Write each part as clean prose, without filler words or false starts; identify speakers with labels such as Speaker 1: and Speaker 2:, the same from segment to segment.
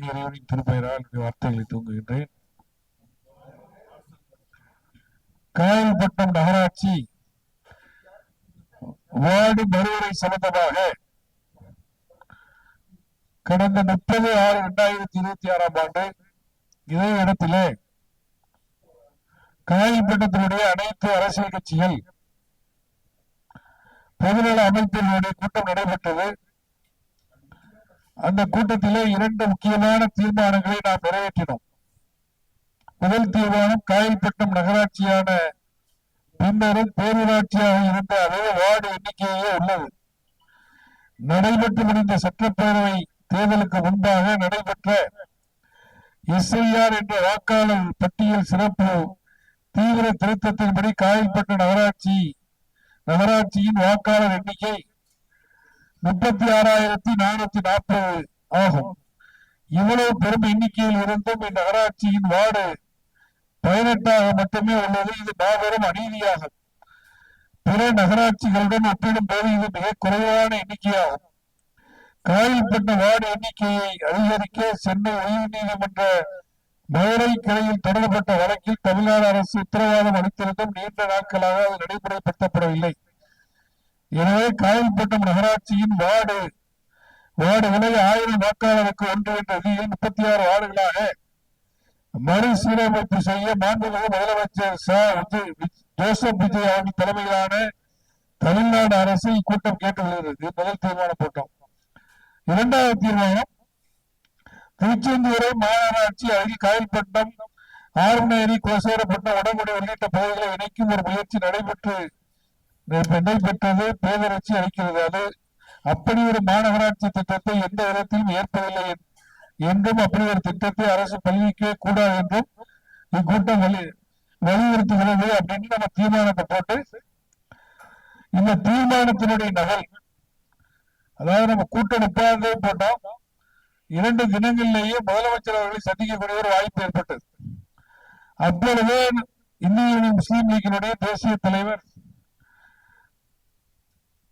Speaker 1: இறைவனின் திருப்பெயரால் வார்த்தைகளை தூங்குகின்றேன். காயல்பட்டம் நகராட்சி வார்டு மறுவரை சம்பந்தமாக கடந்த 30/6/2026 இதே இடத்திலே காயல்பட்டத்தினுடைய அனைத்து அரசியல் கட்சிகள் பொதுநல அமைப்பினுடைய கூட்டம் நடைபெற்றது. அந்த கூட்டத்திலே 2 முக்கியமான தீர்மானங்களை நாம் நிறைவேற்றினோம். முதல் தீர்மானம், காயல்பட்டம் நகராட்சியான பின்னரும் பேரூராட்சியாக இருந்த அதே வார்டு எண்ணிக்கையே உள்ளது. நடைபெற்று முடிந்த சட்டப்பேரவை தேர்தலுக்கு முன்பாக நடைபெற்ற எஸ்ஐஆர் என்ற வாக்காளர் பட்டியல் சிறப்பு தீவிர திருத்தத்தின்படி காயல்பட்டம் நகராட்சியின் வாக்காளர் எண்ணிக்கை 36,440 ஆகும். இவ்வளவு பெரும் எண்ணிக்கையில் இருந்தும் இந்நகராட்சியின் வார்டு 18 மட்டுமே உள்ளது. இது மாபெரும் அநீதியாகும். பிற நகராட்சிகளுடன் ஒப்பிடும் போது இது மிக குறைவான எண்ணிக்கையாகும். காயல்பட்ட வார்டு எண்ணிக்கையை அதிகரிக்க சென்னை உயர்நீதிமன்ற மதுரை கிளையில் தொடரப்பட்ட வழக்கில் தமிழ்நாடு அரசு உத்தரவாதம் அளித்திருந்தும் நீண்ட நாட்களாக அது நடைமுறைப்படுத்தப்படவில்லை. எனவே காயல்பட்டம் நகராட்சியின் வார்டு விலை 1000 வாக்காளருக்கு 1 என்ற விதியில் 36 வார்டுகளாக மறுசீரமைப்பு செய்ய மாண்புமிகு முதலமைச்சர் ஜோசப் விஜய் அவர்கள் தலைமையிலான தமிழ்நாடு அரசு இக்கூட்டம் கேட்டுள்ளது. முதல் தீர்மானம் போட்டோம். இரண்டாவது தீர்மானம், திருச்செந்தூரை மாநகராட்சி அருகில் காயல்பட்டம், ஆறுநேரி, கோசேரப்பட்டம், உடங்குடி உள்ளிட்ட பகுதிகளை இணைக்கும் ஒரு முயற்சி நடைபெற்றது பேரரட்சி அளிக்கிறது. அது அப்படி ஒரு மாநகராட்சி திட்டத்தை எந்த விதத்திலும் ஏற்பதில்லை என்றும் அப்படி ஒரு திட்டத்தை அரசு பள்ளிக்கவே கூடாது என்றும் இக்கூட்டம் வலியுறுத்துகிறது அப்படின்னு நம்ம தீர்மானத்தை போட்டு, இந்த தீர்மானத்தினுடைய நகல், அதாவது நம்ம கூட்டம் 30 போட்டோம். 2 தினங்களிலேயே முதலமைச்சர் அவர்களை சந்திக்கக்கூடிய ஒரு வாய்ப்பு ஏற்பட்டது. அப்பொழுது இந்திய யூனியன் முஸ்லீம் லீக்கினுடைய தேசிய தலைவர்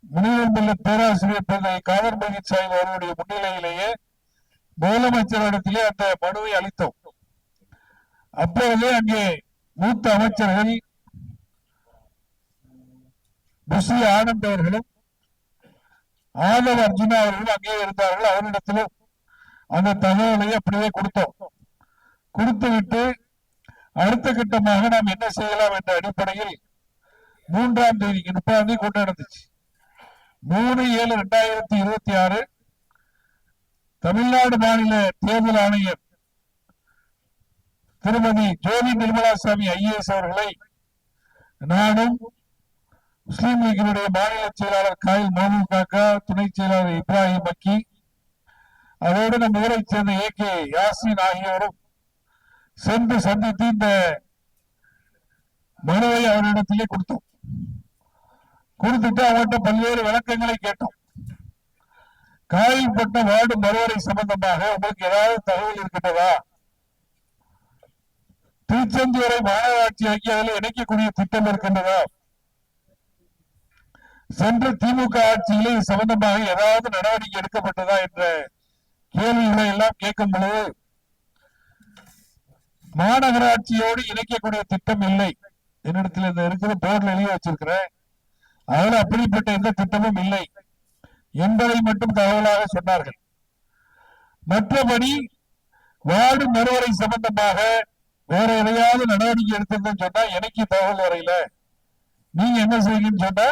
Speaker 1: முனிவர் பேராசிரியர் காதர் மஜீத் சாஹிப் அவர்களுடைய முன்னிலையிலேயே முதலமைச்சரிடத்திலே அந்த மனுவை அளித்தோம். அப்பொழுதே அங்கே மூத்த அமைச்சர்கள் புஷி ஆனந்த் அவர்களும் ஆதவ் அர்ஜுனா அவர்களும் அங்கே இருந்தார்கள். அவரிடத்திலும் அந்த தகவலை அப்படியே கொடுத்தோம். கொடுத்துவிட்டு அடுத்த கட்டமாக நாம் என்ன செய்யலாம் என்ற அடிப்படையில் 3ஆம் தேதிக்கு 30ஆம் கூட்டம் நடந்துச்சு. 3/7/2026 தமிழ்நாடு மாநில தேர்தல் ஆணையர் திருமதி ஜோதி நிர்மலாசாமி IAS அவர்களை நானும் முஸ்லீம் லீக்கினுடைய மாநில செயலாளர் காயில் மஹமூத் காக்கா, துணை செயலாளர் இப்ராஹிம் மக்கி, அதோடு நம் ஊரை சேர்ந்த AK யாசின் ஆகியோரும் சென்று சந்தித்து இந்த மனுவை அவரிடத்திலே கொடுத்துட்டு அவர்கிட்ட பல்வேறு விளக்கங்களை கேட்டோம். காயல்பட்ட வார்டு மறுவரை சம்பந்தமாக உங்களுக்கு ஏதாவது தகவல் இருக்கின்றதா? திருச்செந்தூரை மாநகராட்சி அதில் இணைக்கக்கூடிய திட்டம் இருக்கின்றதா? சென்ற திமுக ஆட்சியிலே இது சம்பந்தமாக ஏதாவது நடவடிக்கை எடுக்கப்பட்டதா என்ற கேள்விகளை எல்லாம் கேட்கும் பொழுது, மாநகராட்சியோடு இணைக்கக்கூடிய திட்டம் இல்லை. என்னிடத்தில் இந்த இருக்கிற போர்டில் எழுதி வச்சிருக்கிறேன். அதில் அப்படிப்பட்ட எந்த திட்டமும் இல்லை என்பதை மட்டும் தகவலாக சொன்னார்கள். மற்றபடி வார்டு மறுவரை சம்பந்தமாக வேற எதையாவது நடவடிக்கை எடுத்திருந்தேன்னு சொன்னா எனக்கு தகவல் வரையில. நீங்க என்ன செய்யுங்கன்னு சொன்னா,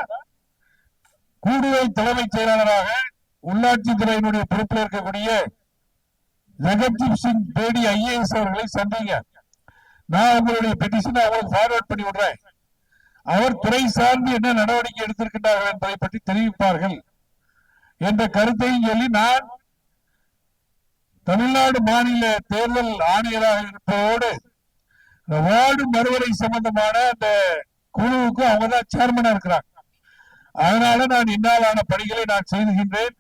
Speaker 1: கூடுதல் தலைமைச் செயலாளராக உள்ளாட்சித்துறையினுடைய பொறுப்பில் இருக்கக்கூடிய ஜெகத்ஜீப் சிங் பேடி IAS அவர்களை சந்திங்க. நான் உங்களுடைய பெட்டிஷனை அவங்களுக்கு ஃபார்வர்ட் பண்ணி விடுறேன். அவர் துறை சார்ந்து என்ன நடவடிக்கை எடுத்திருக்கின்றார்கள் என்பதை பற்றி தெரிவிப்பார்கள் என்ற கருத்தையும் சொல்லி, நான் தமிழ்நாடு மாநில தேர்தல் ஆணையராக இருப்பதோடு வார்டு மறுவரை சம்பந்தமான அந்த குழுவுக்கு அவங்க தான் சேர்மனா இருக்கிறாங்க. அதனால நான் என்னாலான பணிகளை நான் செய்துகின்றேன்.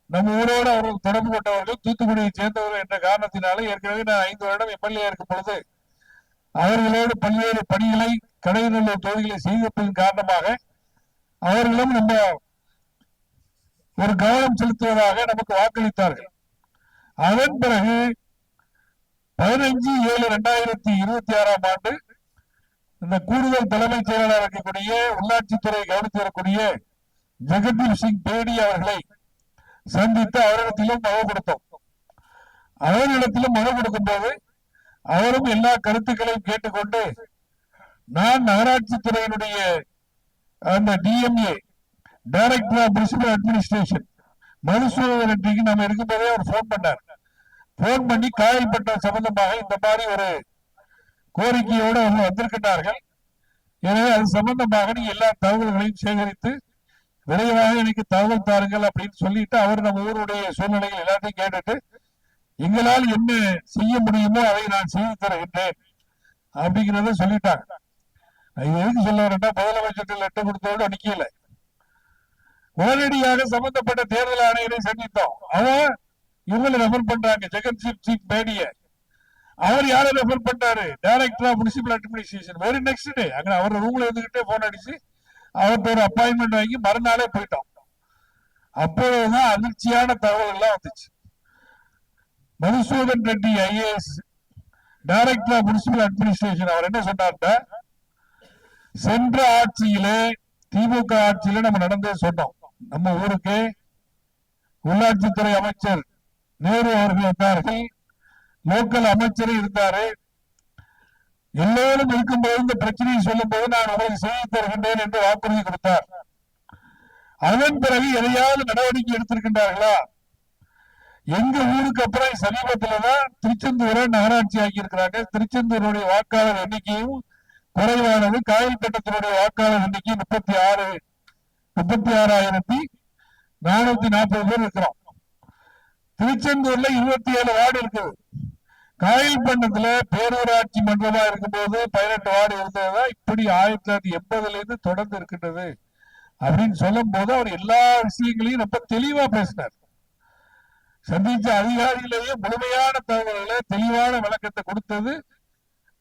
Speaker 1: நம்ம ஊரோடு அவர்கள் தொடர்பு கொண்டவர்கள் தூத்துக்குடியை சேர்ந்தவர்கள் என்ற காரணத்தினால ஏற்கனவே நான் 5 வருடம் MLA இருக்கும் பொழுது அவர்களோடு பல்வேறு பணிகளை கடைநல்லூர் தொகுதிகளை செய்ததன் காரணமாக அவர்களும் நம்ம ஒரு கவனம் செலுத்துவதாக நமக்கு வாக்களித்தார்கள். அதன் பிறகு 15/7/2026 இந்த கூடுதல் தலைமைச் செயலாளர் இருக்கக்கூடிய உள்ளாட்சித்துறை கவனித்து வரக்கூடிய ஜெகதீப் சிங் பேடி அவர்களை சந்தித்து அவரிடத்திலும் மனு கொடுத்தோம். அவரிடத்திலும் மனு கொடுக்கும் போது அவரும் எல்லா கருத்துக்களையும் கேட்டுக்கொண்டு நான் நகராட்சி துறையினுடைய அந்த DMA director of municipal administration Madhusudan ரெட்டிக்கு நம்ம இருக்கும்போதே அவர் போன் பண்ணார். போன் பண்ணி காயல்பட்ட சம்பந்தமாக இந்த மாதிரி ஒரு கோரிக்கையோடு அவங்க வந்திருக்கிறார்கள். எனவே அது சம்பந்தமாக நீங்க எல்லா தகவல்களையும் சேகரித்து விரைவாக எனக்கு தகவல் தாருங்கள் அப்படின்னு சொல்லிட்டு அவர் நம்ம ஊருடைய சூழ்நிலைகள் எல்லாத்தையும் கேட்டுட்டு எங்களால் என்ன செய்ய முடியுமோ அதை நான் செய்து தருகின்றேன் அப்படிங்கிறத சொல்லிட்டாங்க. இது எதுக்கு சொல்ல வரேன்னா முதலமைச்சர் லெட்டர் கொடுத்தோடு நிக்கல, உடனடியாக சம்பந்தப்பட்ட தேர்தல் ஆணையரை சந்தித்தோம். அவன் இவங்களை ரெஃபர் பண்றாங்க ஜெகதீப் சிங் பேடிய. அவர் யாரை ரெஃபர் பண்றாரு? Director of municipal administration. Very next day அங்க அவர் ரூம்ல இருந்துகிட்டே போன் அடிச்சு அவர்கிட்ட ஒரு அப்பாயின்மெண்ட் வாங்கி மறுநாளே போயிட்டோம். அப்போதுதான் அதிர்ச்சியான தகவல் எல்லாம் வந்துச்சு. Madhusudan Reddy IAS director of municipal administration அவர் என்ன சொன்னார்ட்ட, சென்ற ஆட்சியிலே திமுக ஆட்சியில நம்ம நடந்தே சொன்னோம். நம்ம ஊருக்கு உள்ளாட்சித்துறை அமைச்சர் நேரு அவர்கள் இருந்தார்கள், லோக்கல் அமைச்சரும் இருந்தாரு. எல்லோரும் இருக்கும்போது இந்த பிரச்சனையை சொல்லும் போது நான் உங்களுக்கு செய்து தருகின்றேன் என்று வாக்குறுதி கொடுத்தார். அதன் பிறகு எதையாவது நடவடிக்கை எடுத்திருக்கின்றார்களா? எங்க ஊருக்கு அப்புறம் சமீபத்துலதான் திருச்செந்தூரை நகராட்சி ஆக்கி இருக்கிறாங்க. திருச்செந்தூருடைய வாக்காளர் எண்ணிக்கையும் குறைவானது. காயல்பட்டத்தினுடைய வாக்காளர் எண்ணிக்கை 36,440 பேர் இருக்கிறோம். திருச்செந்தூர்ல 27 வார்டு இருக்குது. காயல்பட்டத்துல பேரூராட்சி மன்றமா இருக்கும்போது 18 வார்டு இருந்ததுதான் இப்படி 1980 இருந்து தொடர்ந்து இருக்கின்றது அப்படின்னு சொல்லும் போது அவர் எல்லா விஷயங்களையும் ரொம்ப தெளிவா பேசினார். சந்திச்ச அதிகாரிகளையே முழுமையான தகவல்களை தெளிவான விளக்கத்தை கொடுத்தது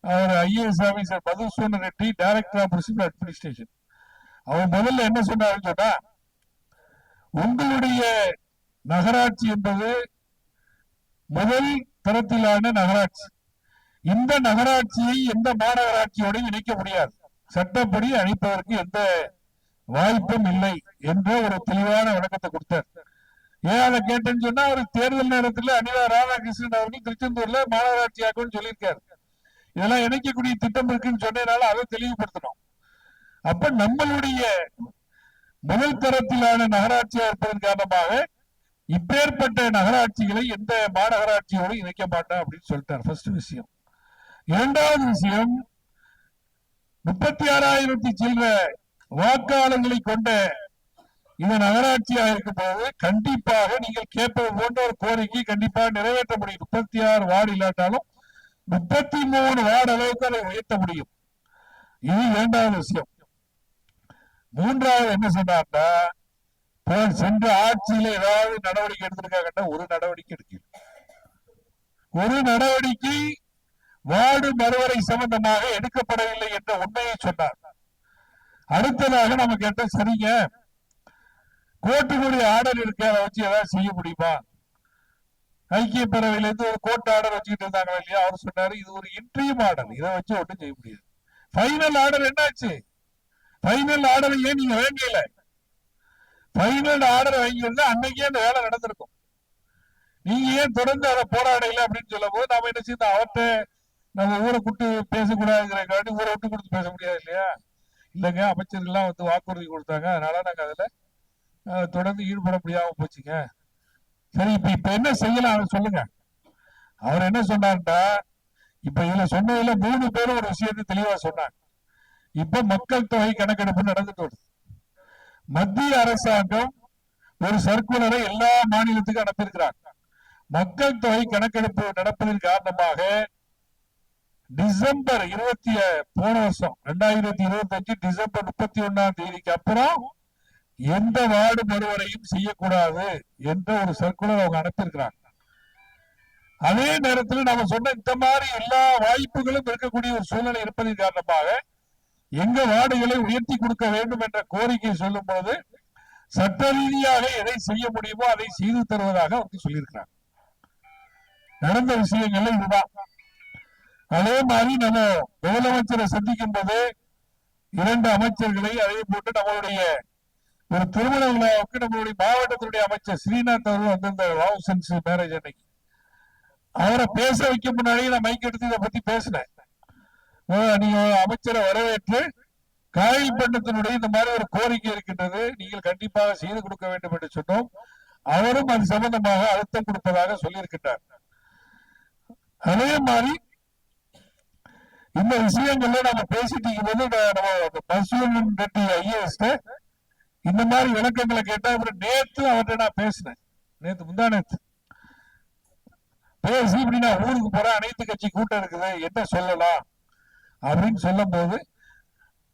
Speaker 1: அவர் IAS officer Madhusudan Reddy director of municipal administration. அவர் முதல்ல என்ன சொன்னாருன்னு சொன்னா, உங்களுடைய நகராட்சி என்பது முதல் தரத்திலான நகராட்சி. இந்த நகராட்சியை எந்த மாநகராட்சியோடு இணைக்க முடியாது, சட்டப்படி அழைப்பதற்கு எந்த வாய்ப்பும் இல்லை என்ற ஒரு தெளிவான விளக்கத்தை கொடுத்தார். ஏன் அதை கேட்டேன்னு சொன்னா, ஒரு தேர்தல் நேரத்தில் அனிதா ராதாகிருஷ்ணன் அவர்கள் திருச்செந்தூர்ல மாநகராட்சி ஆக்கும்னு சொல்லியிருக்காரு. இதெல்லாம் இணைக்கக்கூடிய திட்டம் இருக்குன்னு சொன்னதுனால அதை தெளிவுபடுத்தணும். அப்ப நம்மளுடைய முதல் தரத்திலான நகராட்சியா இருப்பதன் காரணமாக இப்பேற்பட்ட நகராட்சிகளை எந்த மாநகராட்சியோடு இணைக்க மாட்டேன் அப்படின்னு சொல்லிட்டார். ஃபர்ஸ்ட் விஷயம். இரண்டாவது விஷயம், 36,000 சில்லற வாக்காளர்களை கொண்ட இந்த நகராட்சியாக இருக்கும் போது கண்டிப்பாக நீங்கள் கேட்பது போன்ற ஒரு கோரிக்கை கண்டிப்பாக நிறைவேற்ற முடியும். 36 வார்டு இல்லாட்டாலும் 33 வார்டு அளவுக்கு அதை உயர்த்த முடியும். இது இரண்டாவது விஷயம். மூன்றாவது என்ன சொன்னார்னா, சென்ற ஆட்சியில ஏதாவது நடவடிக்கை எடுத்திருக்காங்கன்னா ஒரு நடவடிக்கை எடுக்கல. ஒரு நடவடிக்கை வார்டு மறுவரை சம்பந்தமாக எடுக்கப்படவில்லை என்ற உண்மையை சொன்னார். அடுத்ததாக நம்ம கேட்ட, சரிங்க கோர்ட்டுடைய ஆர்டர் இருக்கு, அதை வச்சு ஏதாவது செய்ய முடியுமா? ஐக்கிய பேரவையிலிருந்து ஒரு கோர்ட் ஆர்டர் வச்சுக்கிட்டு இருந்தாங்க இல்லையா, அவர் சொன்னாரு இது ஒரு இன்ட்ரீம் ஆர்டர், இதை வச்சு ஒன்றும் செய்ய முடியாது. ஃபைனல் ஆர்டர் என்னாச்சு? ஃபைனல் ஆர்டர் ஏன் நீங்க வேண்டியல? ஃபைனல் ஆர்டர் வாங்கியிருந்தா அன்னைக்கே அந்த வேலை நடந்திருக்கும். நீங்க ஏன் தொடர்ந்து அதை போராடல அப்படின்னு சொல்லும் போது நாம என்ன செய்யணும், அவர்கிட்ட நம்ம ஊரை கூட்டு பேசக்கூடாதுங்கிறக்காண்டி ஊரை விட்டு கொடுத்து பேச முடியாது இல்லையா? இல்லைங்க அமைச்சர்கள்லாம் வந்து வாக்குறுதி கொடுத்தாங்க, அதனால நாங்க அதுல தொடர்ந்து ஈடுபட முடியாம போச்சுங்க. சரி, இப்ப என்ன செய்யலாம் சொல்லுங்க. அவர் என்ன சொன்னார்டா, இப்ப இதுல சொன்னதுல 3 பேரும் ஒரு விஷயத்தை தெளிவா சொன்னாங்க. இப்ப மக்கள் தொகை கணக்கெடுப்பு நடந்துட்டு வருது. மத்திய அரசாங்கம் ஒரு சர்க்குலரை எல்லா மாநிலத்துக்கும் அனுப்பியிருக்கிறாங்க. மக்கள் தொகை கணக்கெடுப்பு நடப்பதன் காரணமாக டிசம்பர் 2025 டிசம்பர் 31 அப்புறம் எந்த வார்டு மறுவரையும் செய்யக்கூடாது என்ற ஒரு சர்க்குலர் அவங்க அனுப்பியிருக்கிறாங்க. அதே நேரத்தில் நாம சொன்ன இந்த மாதிரி எல்லா வாய்ப்புகளும் இருக்கக்கூடிய ஒரு சூழ்நிலை இருப்பதன் காரணமாக எங்க வார்டுகளை உயர்த்தி கொடுக்க வேண்டும் என்ற கோரிக்கை சொல்லும் போது சட்ட ரீதியாக எதை செய்ய முடியுமோ அதை செய்து தருவதாக அவங்க சொல்லியிருக்கிறாங்க. நடந்த விஷயங்கள்ல இதுதான். அதே மாதிரி நம்ம முதலமைச்சரை சந்திக்கும் போது 2 அமைச்சர்களை அதே போட்டு நம்மளுடைய ஒரு திருமண விழாவுக்கு நம்மளுடைய மாவட்டத்தினுடைய அமைச்சர் ஸ்ரீநாத் அவர்கள் வந்திருந்த வாவுசன்ஸ் மேரேஜ் அன்னைக்கு அவரை பேச வைக்க முன்னாடியே நான் மைக் எடுத்து இதை பத்தி பேசினேன். நீங்க அமைச்சரை வரவேற்று காயல்பட்டினத்தினுடைய இந்த மாதிரி ஒரு கோரிக்கை இருக்கின்றது, நீங்கள் கண்டிப்பாக செய்து கொடுக்க வேண்டும் என்று சொன்னோம். அவரும் அது சம்பந்தமாக அழுத்தம் கொடுப்பதாக சொல்லியிருக்கின்றார். அதே மாதிரி இந்த விஷயங்கள்ல நம்ம பேசிட்டு இருக்கும்போது மசூரன் ரெட்டி ஐஏஎஸ் இந்த மாதிரி விளக்கங்களை கேட்டா நேத்து அவர்கிட்ட நான் பேசினேன். முந்தா நேத்து பேசி இப்படி நான் ஊருக்கு போறேன், அனைத்து கட்சி கூட்டம் இருக்குது, என்ன சொல்லலாம் அப்படின்னு சொல்லும் போது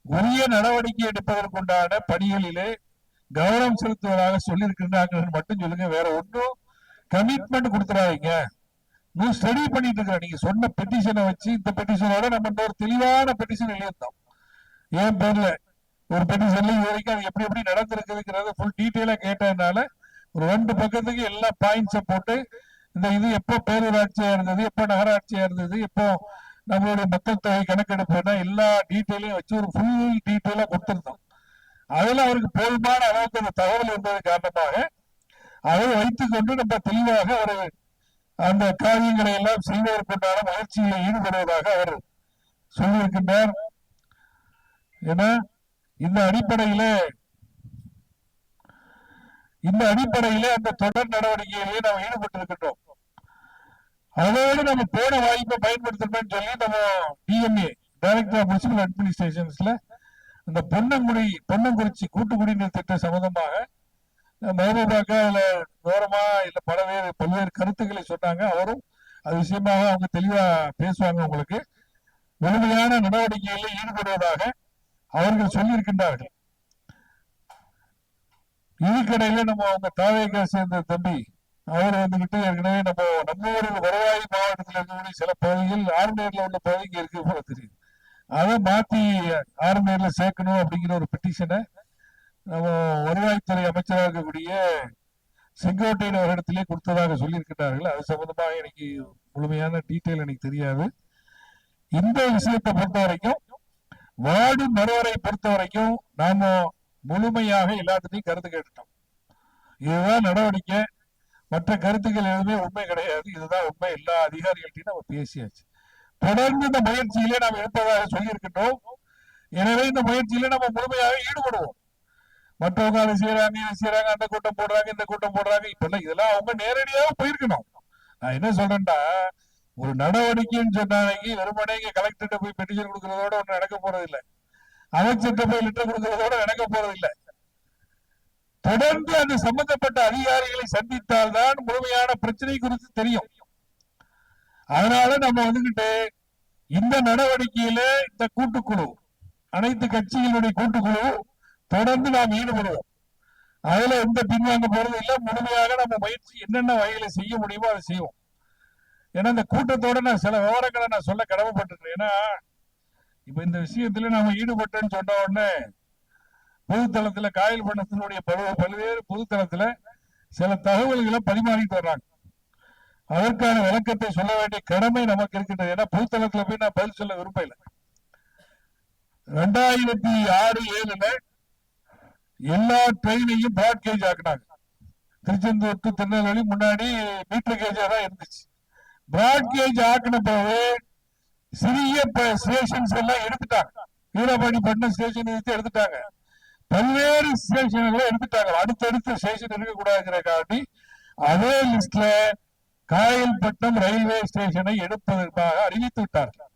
Speaker 1: உரிய நடவடிக்கை எடுப்பதற்குண்டான பணிகளிலே கவனம் செலுத்துவதாக சொல்லியிருக்கின்றாங்க மட்டும் சொல்லுங்க. வேற ஒன்றும் கமிட்மெண்ட் கொடுத்துறாங்க. இன்னும் ஸ்டடி பண்ணிட்டு இருக்கிற நீங்க சொன்ன பெட்டிஷனை வச்சு இந்த பெட்டிஷனோட நம்ம ஒரு தெளிவான பெட்டிஷன் எழுதியிருந்தோம். என் பேர்ல ஒரு பெட்டிஷன்ல இது வரைக்கும் அது எப்படி எப்படி நடந்திருக்குதுங்கிறத ஃபுல் டீட்டெயிலா கேட்டதுனால ஒரு 2 பக்கத்துக்கு எல்லா பாயிண்ட்ஸை போட்டு இந்த இது எப்போ பேரூராட்சியா இருந்தது, எப்போ நகராட்சியா இருந்தது, எப்போ நம்மளுடைய மக்கள் தொகை கணக்கெடுப்பு எல்லா டீட்டெயிலையும் வச்சு ஒரு ஃபுல் டீட்டெயிலா கொடுத்திருந்தோம். அதுல அவருக்கு போதுமான அளவுக்கு அந்த தகவல் இருந்தது காரணமாக அதை வைத்துக் கொண்டு நம்ம தெளிவாக ஒரு அந்த காரியங்களை எல்லாம் செய்வதற்குண்டான முயற்சியில் ஈடுபடுவதாக அவர் சொல்லியிருக்கின்றார். ஏன்னா இந்த அடிப்படையிலே அந்த தொடர் நடவடிக்கைகளிலே நாம் ஈடுபட்டிருக்கின்றோம். அதோடு நம்ம போன வாய்ப்பை பயன்படுத்தணும்னு சொல்லி நம்ம டிஎம்ஏ டைரக்டர் ஆஃப் முனிசிபல் அட்மினிஸ்ட்ரேஷன்ஸ்ல அந்த பொன்னங்குறிச்சி கூட்டு குடிநீர் திட்டம் சம்பந்தமாக மஹபூபாக்கா அதுல விவரமா இல்ல பல்வேறு கருத்துக்களை சொன்னாங்க. அவரும் அது விஷயமாக அவங்க தெளிவா பேசுவாங்க. உங்களுக்கு முழுமையான நடவடிக்கைகளில் ஈடுபடுவதாக அவர்கள் சொல்லியிருக்கின்றார்கள். இதுக்கிடையில நம்ம அவங்க தாவேக்கா சேர்ந்த தம்பி அவர் வந்துகிட்டு ஏற்கனவே நம்ம ஊர் வருவாய் மாவட்டத்தில் இருக்கக்கூடிய சில பகுதிகள் ஆறுநேரில் உள்ள பகுதிக்கு இருக்கு போல தெரியுது, அதை மாத்தி ஆறுநேரில் சேர்க்கணும் அப்படிங்கிற ஒரு பெட்டிஷனை நம்ம வருவாய்த்துறை அமைச்சராக இருக்கக்கூடிய செங்கோட்டையன் அவரிடத்திலே கொடுத்ததாக சொல்லியிருக்கிறார்கள். அது சம்பந்தமாக எனக்கு முழுமையான டீட்டெயில் எனக்கு தெரியாது. இந்த விஷயத்தை பொறுத்த வரைக்கும் வார்டு மறுவரை பொறுத்த வரைக்கும் நாம முழுமையாக எல்லாத்துலையும் கருத்து கேட்டுட்டோம். இதுதான் நடவடிக்கை, மற்ற கருத்துக்கள் எதுவுமே உண்மை கிடையாது, இதுதான் உண்மை. எல்லா அதிகாரிகள்ட்டையும் நம்ம பேசியாச்சு. தொடர்ந்து இந்த முயற்சியிலே நாம் இருப்பதாக சொல்லியிருக்கின்றோம். எனவே இந்த முயற்சியில நம்ம முழுமையாக ஈடுபடுவோம். மற்றவங்க அதை செய்யறாங்க, அந்த கூட்டம் போடுறாங்க, இந்த கூட்டம் போடுறாங்க. இப்ப இதெல்லாம் அவங்க நேரடியாக போயிருக்கணும். நான் என்ன சொல்றேன்டா, ஒரு நடவடிக்கைன்னு சொன்னாங்க வெறுமனே கலெக்டர்கிட்ட போய் பெட்டிஷன் கொடுக்கறதோட ஒண்ணு நடக்க போறது இல்லை, அமைச்சர்கிட்ட போய் லெட்டர் கொடுக்கறதோட நடக்க போறது இல்லை. தொடர்ந்து அந்த சம்பந்தப்பட்ட அதிகாரிகளை சந்தித்தால் தான் முழுமையான பிரச்சனை குறித்து தெரியும். அதனால நம்ம வந்துகிட்டு இந்த நடவடிக்கையில இந்த கூட்டுக்குழு, அனைத்து கட்சிகளுடைய கூட்டுக்குழு தொடர்ந்து நாம் ஈடுபடுவோம். அதுல எந்த பின்வாங்க போறது இல்லை. முழுமையாக நம்ம முயற்சி என்னென்ன வகைகளை செய்ய முடியுமோ அதை செய்வோம். ஏன்னா இந்த கூட்டத்தோட நான் சில விவரங்களை நான் சொல்ல கடமைப்பட்டிருக்கேன். ஏன்னா இப்ப இந்த விஷயத்துல நாம ஈடுபட்டேன்னு சொன்ன உடனே பொதுத்தளத்துல காயல்பட்டினத்தினுடைய பல்வேறு பொதுத்தளத்துல சில தகவல்களை பரிமாறிட்டு வர்றாங்க. அதற்கான விளக்கத்தை சொல்ல வேண்டிய கடமை நமக்கு இருக்கின்றது. ஏன்னா பொதுத்தளத்துல போய் நான் பதில் சொல்ல விருப்பம் இல்லை. 2006-7 எல்லா ட்ரெயினையும் பிராட் கேஜ் ஆக்கினாங்க. திருச்செந்தூர் டு திருநெல்வேலி முன்னாடி மீட்டர் கேஜா தான் இருந்துச்சு. பிராட் கேஜ் ஆக்கின போது சிறிய ஸ்டேஷன்ஸ் எல்லாம் எடுத்துட்டாங்க. வீரபாண்டிப்பட்டினம் ஸ்டேஷன் எடுத்துட்டாங்க, பல்வேறு ஸ்டேஷன்களை எடுத்துட்டாங்க. அடுத்தடுத்த ஸ்டேஷன் இருக்கக்கூடாதுங்கிறக்காண்டி அதே லிஸ்ட்ல காயல்பட்டினம் ரயில்வே ஸ்டேஷனை எடுப்பதற்காக அறிவித்து விட்டார்கள்.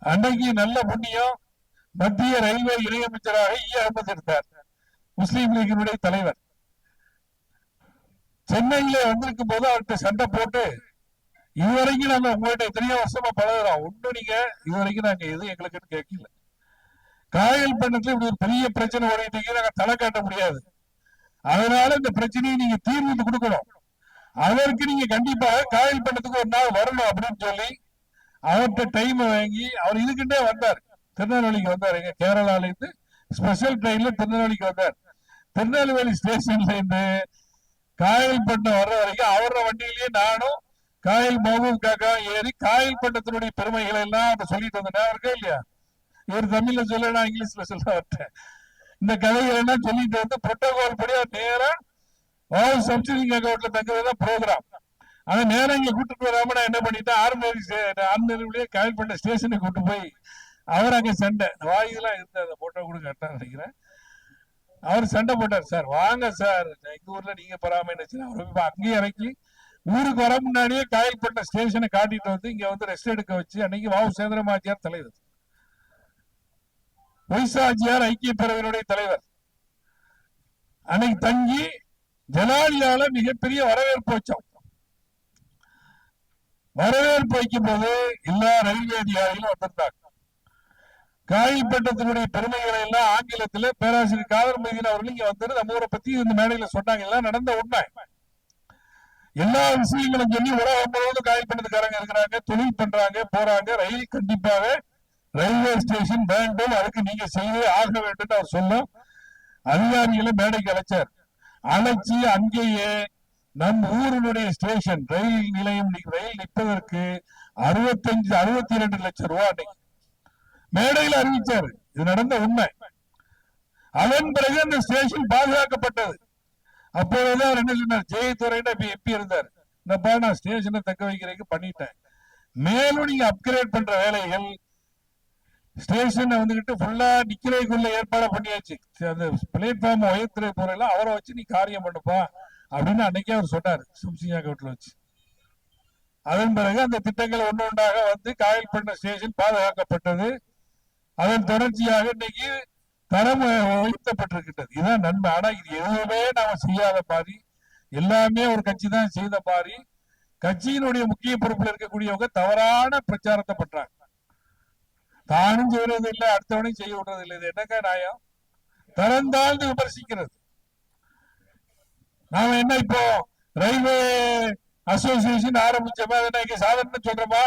Speaker 1: அன்னைக்கு நல்ல புண்ணியம், மத்திய ரயில்வே இணையமைச்சராக அகமது இருந்தார், முஸ்லீம் லீகினுடைய தலைவர். சென்னையில வந்திருக்கும் போது அவர்கிட்ட சண்டை போட்டு இதுவரைக்கும் நாங்க உங்கள்கிட்ட எத்தனையோ வருஷமா பழகிறோம், ஒண்ணு நீங்க இதுவரைக்கும் நாங்க எதுவும் எங்களுக்கு கேட்கல. காயல்பட்டினத்துல இப்படி ஒரு பெரிய பிரச்சனை ஓடிட்டு நாங்க தலை காட்ட முடியாது. அதனால இந்த பிரச்சனையை நீங்க தீர்வு கொடுக்கணும். அதற்கு நீங்க கண்டிப்பாக காயல்பட்டினத்துக்கு ஒரு நாள் வரணும் அப்படின்னு சொல்லி அவர்கிட்ட டைம் வாங்கி அவர் இதுக்கிட்டே வந்தார். திருநெல்வேலிக்கு வந்தார். எங்க கேரளால இருந்து ஸ்பெஷல் ட்ரெயின்ல திருநெல்வேலிக்கு வந்தார். திருநெல்வேலி ஸ்டேஷன்ல இருந்து காயல்பட்டினம் வர்ற வரைக்கும் அவரோட வண்டியிலேயே நானும் காயல் மஹபூப் காக்கா ஏறி காயல் பட்டத்தினுடைய பெருமைகளை எல்லாம் சொல்லிட்டு வந்தேன் இருக்கா இல்லையா? இவர் தமிழ்ல சொல்ல, நான் இங்கிலீஷ்ல சொல்ல வரேன். இந்த கதைகள் எல்லாம் சொல்லிட்டு வந்து புரோட்டோகால் படி நேரம் சப்சிடிங் அக்கௌண்ட்ல தங்குறதா ப்ரோக்ராம். ஆனா நேரம் இங்க கூட்டிட்டு வராம நான் என்ன பண்ணிட்டேன், ஆர்டினரியிலேயே காயல் பண்ண ஸ்டேஷனுக்கு கூட்டு போய் அவர் அங்க சண்டை வாயுலாம் இருந்த அந்த போட்டோ கூட கரெக்டா நினைக்கிறேன். அவர் சண்டை போட்டார். சார் வாங்க சார், எங்க ஊர்ல நீங்க பெறாம அவர் அங்கேயே இறக்கி ஊருக்கு வர முன்னாடியே காயல் பண்ண ஸ்டேஷனை காட்டிட்டு வந்து இங்க வந்து ரெஸ்ட் எடுக்க வச்சு, அன்னைக்கு வாவு சேந்திரமாச்சியார் தலைவர், ஒய்சாஜியார் ஐக்கிய பேரவையினுடைய தலைவர் அன்னைக்கு தங்கி ஜலாலியால மிகப்பெரிய வரவேற்பு வச்சோம். வரவேற்பு வைக்கும் போது எல்லா ரயில்வே அதிகாரிகளும் வந்திருந்தாங்க. காயல்பட்டத்தினுடைய பெருமைகளை எல்லாம் ஆங்கிலத்தில் பேராசிரியர் காதர் மைதீன் அவர்கள் இங்க வந்து நம்ம ஊரை பத்தி இந்த மேடையில சொன்னாங்க. எல்லாம் நடந்த உண்மை. எல்லா விஷயங்களும் சொல்லி உலகம் முழுவதும் காயல்பட்டத்துக்காரங்க இருக்கிறாங்க, தொழில் பண்றாங்க, போறாங்க. ரயில் கண்டிப்பாக ரயில்வே ஸ்டேஷன் வேண்டும், அதுக்கு நீங்க செய்தே ஆக வேண்டும் அவர் சொல்லும். அதிகாரிகளை மேடைக்கு அழைச்சார். அழைச்சி அங்கேயே நம் ஊரினுடைய ஸ்டேஷன் ரயில் நிலையம் ரயில் நிற்பதற்கு 62 லட்சம் ரூபாய் அன்னைக்கு மேடையில் அறிவிச்சார். இது நடந்த உண்மை. அதன் பிறகு அந்த ஸ்டேஷன் பாதுகாக்கப்பட்டது. அப்போதுதான் அவர் என்ன சொன்னார், ஜெயத்துறைன்னு எம்பி இருந்தார், இந்தப்பா நான் ஸ்டேஷனை தக்க வைக்கிறதுக்கு பண்ணிட்டேன், மேலும் நீங்க அப்கிரேட் பண்ற வேலைகள் ஸ்டேஷன் வந்துகிட்டு ஃபுல்லா நிக்கிறதுக்குள்ள ஏற்பாடு பண்ணியாச்சு, அந்த பிளாட்ஃபார்ம் உயர்த்துறை போறெல்லாம் அவரை வச்சு நீ காரியம் பண்ணுப்பா அப்படின்னு அன்னைக்கே அவர் சொன்னார் சம்சிங் அக்கௌண்ட்ல வச்சு. அதன் பிறகு அந்த திட்டங்கள் ஒன்று ஒன்றாக வந்து காயல் பண்ண ஸ்டேஷன் பாதுகாக்கப்பட்டது. அதன் தொடர்ச்சியாக இன்னைக்கு தரம் உயர்த்தப்பட்டிருக்கின்றது. இதுதான் நன்மை. ஆனா இது எதுவுமே நாம செய்யாத மாதிரி, எல்லாமே ஒரு கட்சி தான் செய்த மாதிரி, கட்சியினுடைய முக்கிய பொறுப்புல இருக்கக்கூடியவங்க தவறான பிரச்சாரத்தை பண்றாங்க. தானும் செய்யறது இல்லை, அடுத்தவனையும் செய்ய விடுறது இல்லை. இது என்னங்க நியாயம்? தரந்தாழ்ந்து விமர்சிக்கிறது. நாம என்ன இப்போ ரயில்வே அசோசியேஷன் ஆரம்பிச்சோமா, அதை சாதனை சொல்றோமா?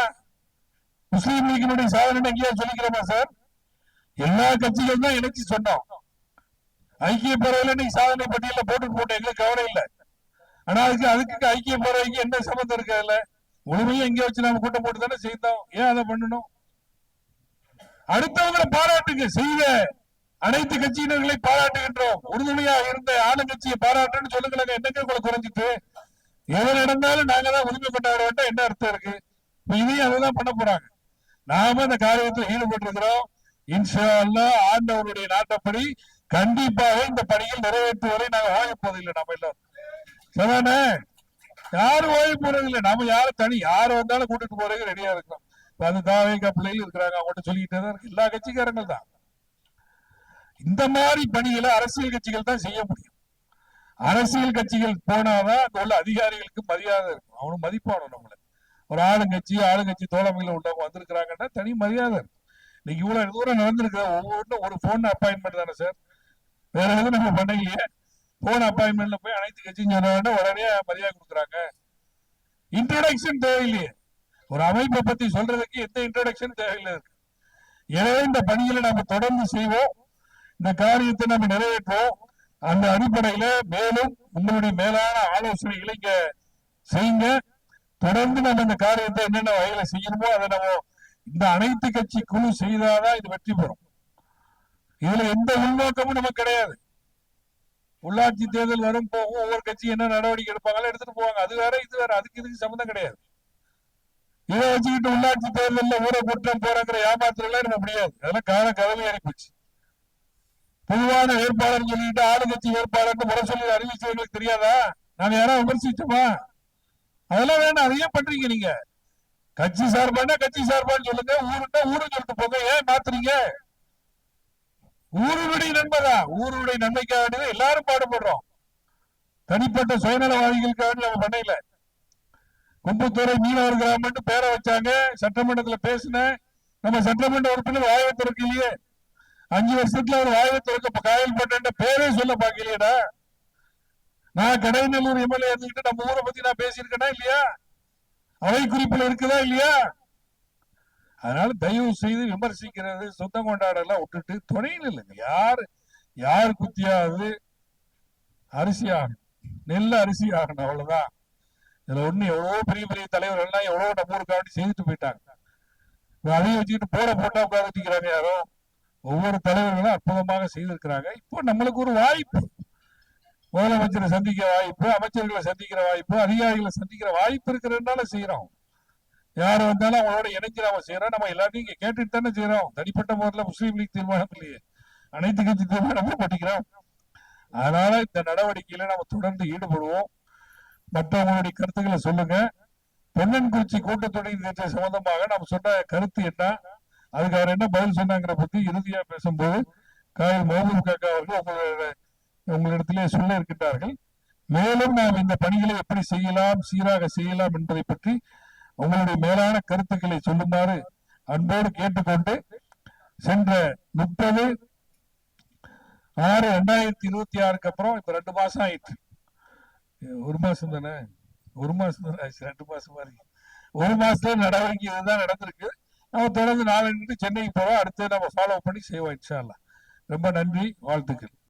Speaker 1: முஸ்லீம் லீக்கினுடைய சாதனை எங்கேயா சொல்லிக்கிறோமா சார்? எல்லா கட்சிகள் தான் இணைச்சு சொன்னோம். ஐக்கிய பேரவையில இன்னைக்கு சாதனை பட்டியல போட்டு எங்களுக்கு கவலை இல்லை. ஆனா அதுக்கு ஐக்கிய பேரவைக்கு என்ன சம்பந்தம் இருக்கு? அதுல முழுமையும் எங்க வச்சு நாம கூட்டம் போட்டு தானே செய்தோம். ஏன் அதை பண்ணணும்? அடுத்தவங்களை பாராட்டுங்க. செய்த அனைத்து கட்சியினர்களை பாராட்டுகின்றோம். உறுதுணையாக இருந்த ஆளுங்கட்சியை பாராட்டுன்னு சொல்லுங்க. என்னங்க கூட குறைஞ்சிட்டு எது நடந்தாலும் நாங்க தான் உரிமை கொண்டாட வேண்டாம் என்ன அர்த்தம் இருக்கு? இப்ப இதையும் அதான் பண்ண போறாங்க. நாம இந்த காரியத்தில் ஈடுபட்டு இருக்கிறோம். இன்ஷா அல்லாஹ் ஆண்டவருடைய நாட்டப்படி கண்டிப்பாக இந்த பணியில் நிறைவேற்றுவதை நாங்க ஓய்வு போவதில்லை. நம்ம எல்லாம் சரிதானே? யாரும் ஓய்வு போறதில்லை. நாம யாரும் தனி யாரு வந்தாலும் கூட்டிட்டு போறதுக்கு ரெடியா இருக்கோம். அது தாவேகா பிள்ளைகள் இருக்கிறாங்க, அவங்கள்ட்ட சொல்லிக்கிட்டே தான் இருக்கு. எல்லா கட்சிக்காரங்கள் தான் இந்த மாதிரி பணிகளை அரசியல் கட்சிகள் தான் செய்ய முடியும். அரசியல் கட்சிகள் போனாதான் அங்க உள்ள அதிகாரிகளுக்கு மரியாதை இருக்கும். அவனும் மதிப்பானும். நம்மள ஒரு ஆளுங்கட்சி தோழமையில உள்ளவங்க வந்திருக்கிறாங்கன்னா தனி மரியாதை இருக்கும். இன்னைக்கு இவ்வளவு தூரம் நடந்திருக்கிற ஒவ்வொன்றும் ஒரு போன் அப்பாயின்மெண்ட் தானே சார்? வேற எதுவும் நம்ம பண்ணலையே. போன் அப்பாயின்மெண்ட்ல போய் அனைத்து கட்சியும் சொன்ன உடனே மரியாதை கொடுக்குறாங்க. இன்ட்ரோடக்ஷன் தேவையில்லையே. ஒரு அமைப்பை பத்தி சொல்றதுக்கு எந்த இன்ட்ரோடக்ஷன் தேவையில்லை இருக்கு. எனவே இந்த பணிகளை நம்ம தொடர்ந்து செய்வோம். இந்த காரியத்தை நம்ம நிறைவேற்றுவோம். அந்த அடிப்படையில மேலும் உங்களுடைய மேலான ஆலோசனைகளை இங்க செய்யுங்க. தொடர்ந்து நம்ம இந்த காரியத்தை என்னென்ன வகையில செய்யணுமோ அதை நம்ம இந்த அனைத்து கட்சி குழு செய்தாதான் இது வெற்றி பெறும். இதுல எந்த உள்நோக்கமும் நமக்கு கிடையாது. உள்ளாட்சி தேர்தல் வரும் போகும், ஒவ்வொரு கட்சி என்ன நடவடிக்கை எடுப்பாங்களோ எடுத்துட்டு போவாங்க. அது வேற இது வேற, அதுக்கு இதுக்கு சம்மந்தம் கிடையாது. இதை வச்சுக்கிட்டு உள்ளாட்சி தேர்தலில் ஊரை குற்றம் போறங்கிற ஏமாத்துறதுலாம் நம்ம முடியாது. அதெல்லாம் கால கதவி அனுப்பிச்சு. பொதுவான வேட்பாளர் சொல்லிட்டு ஆளுங்கட்சி வேட்பாளர் முறை சொல்லி அறிவிச்சவங்களுக்கு தெரியாதா? நாங்க யாராவது விமர்சிச்சோமா? அதெல்லாம் வேணாம். அதையே பண்றீங்க நீங்க. கட்சி சார்பான கட்சி சார்பான்னு சொல்லுங்க, ஊருன்னா ஊரு சொல்லிட்டு போங்க. ஏன் மாத்துறீங்க? ஊருடைய நன்மைதான். ஊருடைய நன்மைக்காக எல்லாரும் பாடுபடுறோம். தனிப்பட்ட சுயநலவாதிகளுக்காக நம்ம பண்ணல. கும்பத்தூரை மீனவர் கிராமம் பேரை வச்சாங்க. சட்டமன்றத்தில் பேசின நம்ம சட்டமன்ற உறுப்பினர் வாயை திறக்கலையே. 5 வருஷத்துல ஒரு வாயை திறக்க காயல் பட்ட பேரே சொல்ல பாக்கலையடா. நான் கடைநல்லூர் எம்எல்ஏ இருந்துகிட்டு நம்ம ஊரை பத்தி நான் பேசியிருக்கேனா இல்லையா? அவை குறிப்பில் இருக்குதா இல்லையா? அதனால தயவு செய்து விமர்சிக்கிறது, சொந்தம் கொண்டாடலாம் விட்டுட்டு துணையில் இல்லைங்க. யாரு குத்தியாவது அரிசி ஆகணும், நெல் அரிசி ஆகணும், அவ்வளவுதான். இதுல ஒண்ணு எவ்வளவோ பெரிய பெரிய தலைவர்கள் எல்லாம் எவ்வளவு நம்ம ஊருக்காண்டி செய்துட்டு போயிட்டாங்க. அதையும் வச்சுக்கிட்டு போட்டா உட்காந்துக்கிறாங்க யாரோ. ஒவ்வொரு தலைவர்களும் அற்புதமாக செய்திருக்கிறாங்க. இப்போ நம்மளுக்கு ஒரு வாய்ப்பு, முதலமைச்சரை சந்திக்கிற வாய்ப்பு, அமைச்சர்களை சந்திக்கிற வாய்ப்பு, அதிகாரிகளை சந்திக்கிற வாய்ப்பு இருக்கிறதுனால செய்யறோம். யார் வந்தாலும் அவங்களோட இணைஞ்சு நாம செய்யறோம். நம்ம எல்லாத்தையும் இங்க கேட்டுட்டு தானே செய்யறோம். தனிப்பட்ட முறையில் முஸ்லீம் லீக் தீர்மானம் இல்லையே, அனைத்து கட்சி தீர்மானமும் பண்ணிக்கிறோம். அதனால இந்த நடவடிக்கையில நம்ம தொடர்ந்து ஈடுபடுவோம். மற்றவங்களுடைய கருத்துக்களை சொல்லுங்க. பொன்னன்குறிச்சி கூட்டத்தொடர் சம்பந்தமாக நம்ம சொன்ன கருத்து என்ன, அதுக்கு அவர் என்ன பதில் சொன்னாங்கிற பத்தி இறுதியா பேசும்போது காயல் மஹபூப் காக்கா அவர்கள் உங்களிடத்திலே சொல்ல இருக்கின்றார்கள். மேலும் நாம் இந்த பணிகளை எப்படி செய்யலாம், சீராக செய்யலாம் என்பதை பற்றி உங்களுடைய மேலான கருத்துக்களை சொல்லுமாறு அன்போடு கேட்டுக்கொண்டு, சென்ற 30/6/2026 அப்புறம் இப்ப 2 மாசம் ஆயிடுச்சு. 1 மாசம் தானே, 1 மாசம் தானே ஆச்சு, 2 மாசம் மாதிரி 1 மாசத்துல நடவடிக்கை இதுதான் நடந்திருக்கு. நம்ம தொடர்ந்து நாளை சென்னைக்கு போவோம். அடுத்து நம்ம ஃபாலோ பண்ணி செய்வோம் இன்ஷா அல்லாஹ். ரொம்ப நன்றி, வாழ்த்துக்கள்.